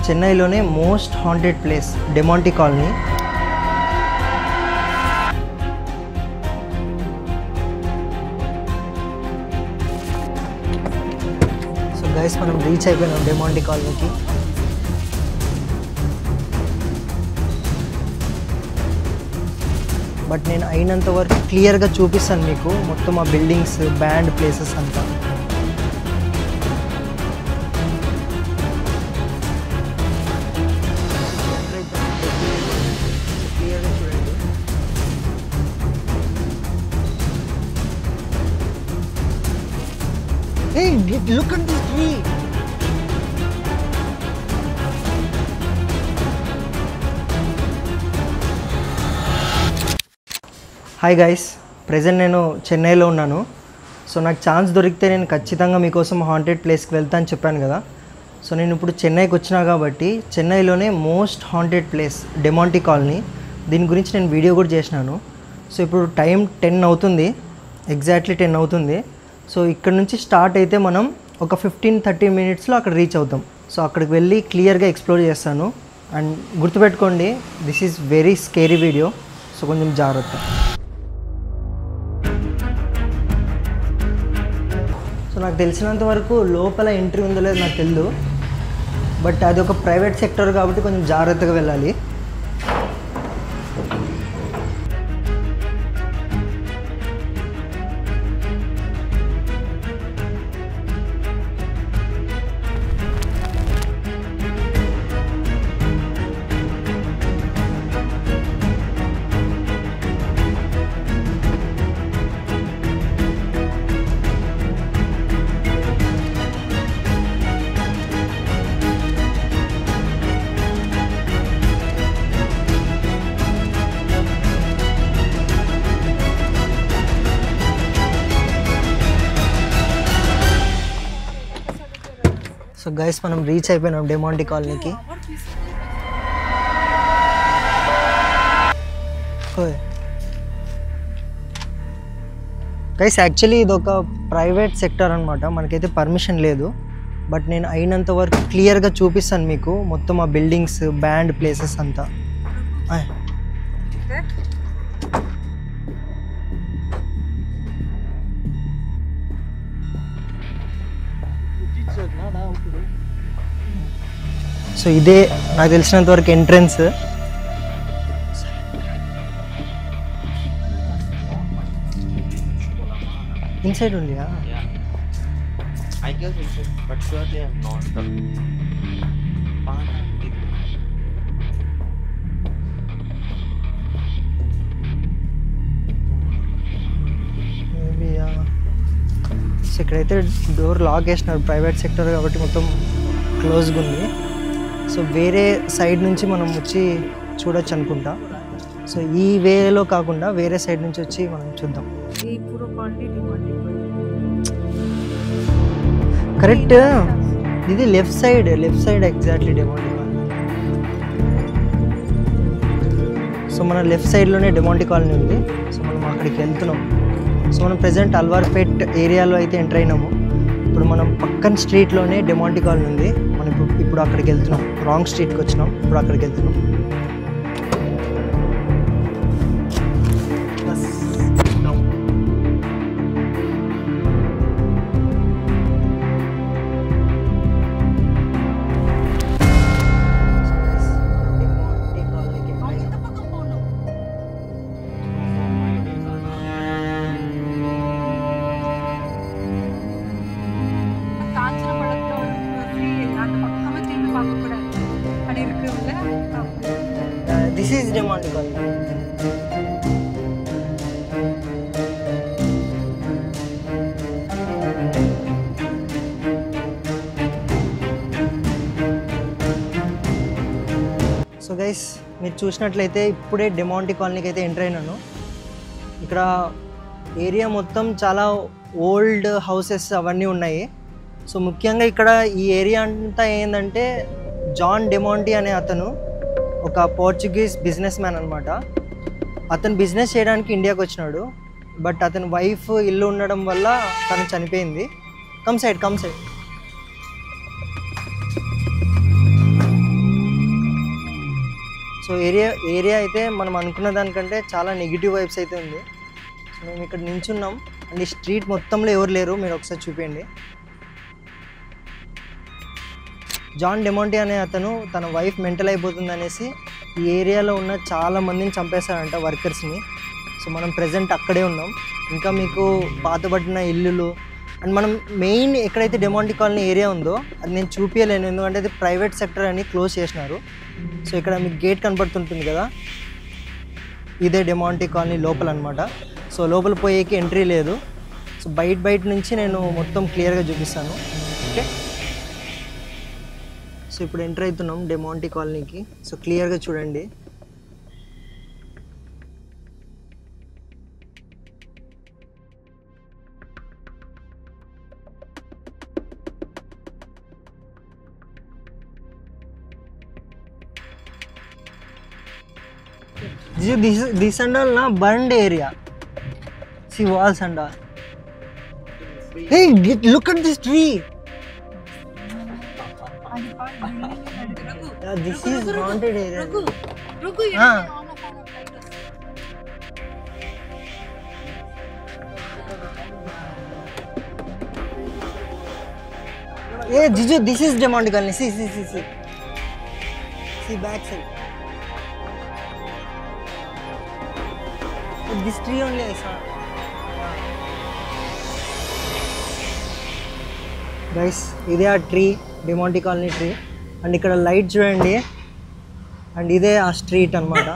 చెన్నైలోనే most haunted place Demonte colony. So guys మనం reach అయిపోయినాం Demonte కాలనీకి. బట్ నేను అయినంత వరకు క్లియర్గా చూపిస్తాను మీకు మొత్తం ఆ బిల్డింగ్స్, బ్యాండ్ ప్లేసెస్ అంతా. Hey, look at this tree. Hi guys, present నేను చెన్నైలో ఉన్నాను. సో నాకు ఛాన్స్ దొరికితే నేను ఖచ్చితంగా మీకోసం హాంటెడ్ ప్లేస్కి వెళ్తా అని చెప్పాను కదా. సో నేను ఇప్పుడు చెన్నైకి వచ్చినా కాబట్టి చెన్నైలోనే most haunted place Demonte colony, దీని గురించి నేను వీడియో కూడా చేసినాను. సో ఇప్పుడు టైం 10 అవుతుంది, ఎగ్జాక్ట్లీ 10 అవుతుంది. సో ఇక్కడ నుంచి స్టార్ట్ అయితే మనం ఒక 15-30 మినిట్స్లో అక్కడ రీచ్ అవుతాం. సో అక్కడికి వెళ్ళి క్లియర్గా ఎక్స్ప్లోర్ చేస్తాను. అండ్ గుర్తుపెట్టుకోండి, this is very scary video, so కొంచెం జాగ్రత్త. సో నాకు తెలిసినంత వరకు లోపల ఎంట్రీ ఉందో లేదో నాకు తెలియదు, బట్ అది ఒక ప్రైవేట్ సెక్టర్ కాబట్టి కొంచెం జాగ్రత్తగా వెళ్ళాలి. సో గైస్ మనం రీచ్ అయిపోయినాం డెమాంటీ కాలనీకి. గైస్ యాక్చువల్లీ ఇది ఒక ప్రైవేట్ సెక్టర్ అనమాట, మనకైతే పర్మిషన్ లేదు. బట్ నేను అయినంత వరకు క్లియర్గా చూపిస్తాను మీకు మొత్తం ఆ బిల్డింగ్స్, బ్యాండ్ ప్లేసెస్ అంతా. సో ఇదే నాకు తెలిసినంత వరకు ఎంట్రన్స్. ఇన్సైడ్ ఉంది. సో ఇక్కడైతే డోర్ లాక్ వేసినారు, ప్రైవేట్ సెక్టర్ కాబట్టి మొత్తం క్లోజ్గా ఉంది. సో వేరే సైడ్ నుంచి మనం వచ్చి చూడొచ్చు అనుకుంటా. సో ఈ వేలో కాకుండా వేరే సైడ్ నుంచి వచ్చి మనం చూద్దాం. కరెక్ట్, ఇది left side exactly Demonte colony. So మన లెఫ్ట్ సైడ్లోనే డెమాంటీ కాలనీ ఉంది. సో మనం అక్కడికి వెళ్తున్నాం. సో మనం ప్రజెంట్ అల్వార్పేట్ ఏరియాలో అయితే ఎంటర్ అయినాము. ఇప్పుడు మనం పక్కన స్ట్రీట్లోనే డెమాంటీ కాలనీ ఉంది. మనం ఇప్పుడు అక్కడికి వెళ్తున్నాం. రాంగ్ స్ట్రీట్కి వచ్చినాం, ఇప్పుడు అక్కడికి వెళ్తున్నాం. This is Demandi Colony. So guys మీరు చూసినట్లయితే ఇప్పుడే డెమాంటీ కాలనీకి అయితే ఎంటర్ అయినాను. ఇక్కడ ఏరియా మొత్తం చాలా ఓల్డ్ హౌసెస్ అవన్నీ ఉన్నాయి. సో ముఖ్యంగా ఇక్కడ ఈ ఏరియా అంతా ఏంటంటే జాన్ డెమాంటీ అనే అతను ఒక పోర్చుగీస్ బిజినెస్ మ్యాన్ అనమాట. అతను బిజినెస్ చేయడానికి ఇండియాకి వచ్చినాడు. బట్ అతని వైఫ్ ఇల్లు ఉండడం వల్ల తను చనిపోయింది. కమ్ సైడ్ సో ఏరియా అయితే మనం అనుకున్న దానికంటే చాలా నెగిటివ్ వైబ్స్ అయితే ఉంది. సో మేము ఇక్కడ నించున్నాం అండ్ ఈ స్ట్రీట్ మొత్తంలో ఎవరు లేరు, మీరు ఒకసారి చూపించండి. జాన్ డెమాంటీ అనే అతను తన వైఫ్ మెంటల్ అయిపోతుంది అనేసి ఈ ఏరియాలో ఉన్న చాలా మందిని చంపేశాడంట, వర్కర్స్ని. సో మనం ప్రజెంట్ అక్కడే ఉన్నాం. ఇంకా మీకు పాతబడిన ఇల్లులు అండ్ మనం మెయిన్ ఎక్కడైతే డెమాంటీ కాలనీ ఏరియా ఉందో అది నేను చూపించలేను, ఎందుకంటే అది ప్రైవేట్ సెక్టర్ అని క్లోజ్ చేసినారు. సో ఇక్కడ మీకు గేట్ కనపడుతుంటుంది కదా, ఇదే డెమాంటీ కాలనీ లోపల అనమాట. సో లోపల పోయేకి ఎంట్రీ లేదు. సో బయట నుంచి నేను మొత్తం క్లియర్గా చూపిస్తాను. ఓకే, సో ఇప్పుడు ఎంటర్ అవుతున్నాం డెమాంటీ కాలనీకి. సో క్లియర్గా చూడండి. This and all na burned area. See walls and all. Hey, look at this tree. Yeah, this is haunted area. Ruku, Hey, Jiju, this is Demonty Colony. See. See back side. This tree only I saw. Guys, ఇదే ఆ tree, Demonte colony tree. And ఇక్కడ light చూడండి, and ఇదే ఆ street అన్నమాట.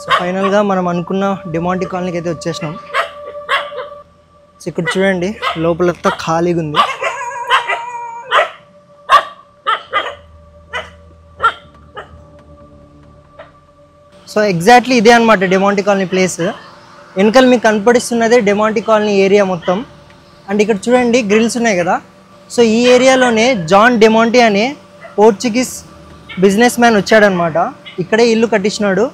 So ఫైనల్గా మనం అనుకున్న డెమాంటీ కాలనీకి అయితే వచ్చేసినాం. సో ఇక్కడ చూడండి, లోపలంతా ఖాళీగా ఉంది. సో ఎగ్జాక్ట్లీ ఇదే అనమాట డెమాంటీ కాలనీ ప్లేస్. వెనకాల మీకు కనపడిస్తున్నదే డెమాంటీ కాలనీ ఏరియా మొత్తం. అండ్ ఇక్కడ చూడండి గ్రిల్స్ ఉన్నాయి కదా. సో ఈ ఏరియాలోనే జాన్ డెమాంటీ అనే పోర్చుగీస్ బిజినెస్ మ్యాన్ వచ్చాడనమాట. ఇక్కడే ఇల్లు కట్టించినాడు.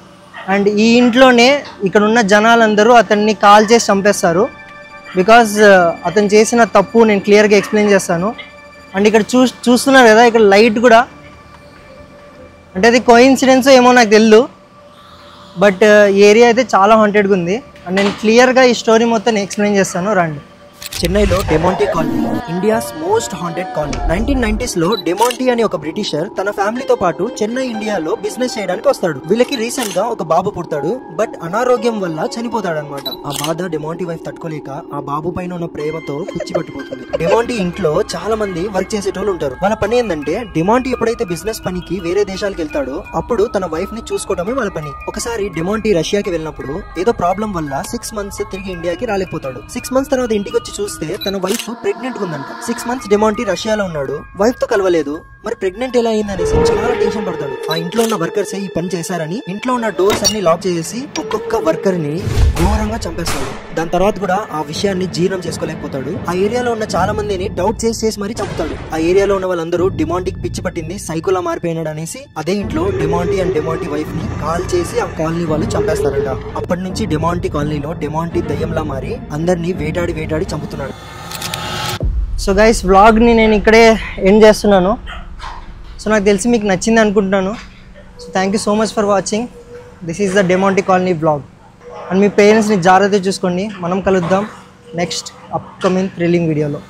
అండ్ ఈ ఇంట్లోనే ఇక్కడ ఉన్న జనాలందరూ అతన్ని కాల్ చేసి చంపేస్తారు. బికాజ్ అతను చేసిన తప్పు నేను క్లియర్గా ఎక్స్ప్లెయిన్ చేస్తాను. అండ్ ఇక్కడ చూస్తున్నారు కదా, ఇక్కడ లైట్ కూడా, అంటే అది కోఇన్సిడెన్స్ ఏమో నాకు తెలియదు, బట్ ఏరియా అయితే చాలా హాంటెడ్గా ఉంది. అండ్ నేను క్లియర్గా ఈ స్టోరీ మొత్తం ఎక్స్ప్లెయిన్ చేస్తాను, రండి. చెన్నైలో Demonte colony India's most haunted colony. 1990s లో డెమాంటీ అనే ఒక బ్రిటిషర్ తన ఫ్యామిలీతో పాటు చెన్నై ఇండియాలో బిజినెస్ చేయడానికి వస్తాడు. వీళ్ళకి రీసెంట్ గా ఒక బాబు పుడతాడు, బట్ అనారోగ్యం వల్ల చనిపోతాడు అనమాట. ఆ బాధ డెమాంటీ వైఫ్ తట్టుకోలేక ఆ బాబు పైన ఉన్న ప్రేమతో పిచ్చి పట్టిపోతుంది. డెమాంటీ ఇంట్లో చాలా మంది వర్క్ చేసేటోళ్ళు ఉంటారు. వాళ్ళ పని ఏంటంటే, డెమాంటీ ఎప్పుడైతే బిజినెస్ పనికి వేరే దేశాలకు వెళ్తాడో అప్పుడు తన వైఫ్ ని చూసుకోవడమే వాళ్ళ పని. ఒకసారి డెమాంటీ రష్యాకి వెళ్ళినప్పుడు ఏదో ప్రాబ్లం వల్ల 6 months తిరిగి ఇండియాకి రాలేకపోతాడు. 6 months తర్వాత ఇంటికి వచ్చి చూస్తే తన వైఫ్ ప్రెగ్నెంట్ ఉందంట. 6 months డెమాంటీ రష్యాలో ఉన్నాడు, వైఫ్ తో కలవలేదు. మరి ప్రెగ్నెంట్ ఎలా అయిందనేసి చాలా టెన్షన్ పడతాడు. ఆ ఇంట్లో ఉన్న వర్కర్స్ ఈ పని చేశారని ఇంట్లో ఉన్న డోర్స్ అన్ని లాక్ చేసి ఒక్కొక్క వర్కర్ ని ఘోరంగా చంపేస్తాడు. దాని తర్వాత కూడా ఆ విషయాన్ని జీర్ణం చేసుకోలేకపోతాడు. ఆ ఏరియాలో ఉన్న చాలా మందిని డౌట్ చేసి మరీ చంపుతాడు. ఆ ఏరియాలో ఉన్న వాళ్ళందరూ డెమాంటీకి పిచ్చి పట్టింది, సైకోలా మారిపోయినాడు అనేసి అదే ఇంట్లో డెమాంటీ అండ్ డెమాంటీ వైఫ్ ని కాల్ చేసి ఆ కాలనీ వాళ్ళు చంపేస్తారట. అప్పటి నుంచి డెమాంటీ కాలనీలో డెమాంటీ దయ్యంలా మారి అందరినీ వేటాడి చంపుతున్నాడు. సో గైస్, వ్లాగ్ని నేను ఇక్కడే ఎండ్ చేస్తున్నాను. సో నాకు తెలిసి మీకు నచ్చింది అనుకుంటున్నాను. So thank you so much for watching. This is the Demonte colony vlog. And మీ పేరెంట్స్ని జాగ్రత్తగా చూసుకోండి. మనం కలుద్దాం నెక్స్ట్ అప్కమింగ్ థ్రిల్లింగ్ వీడియోలో.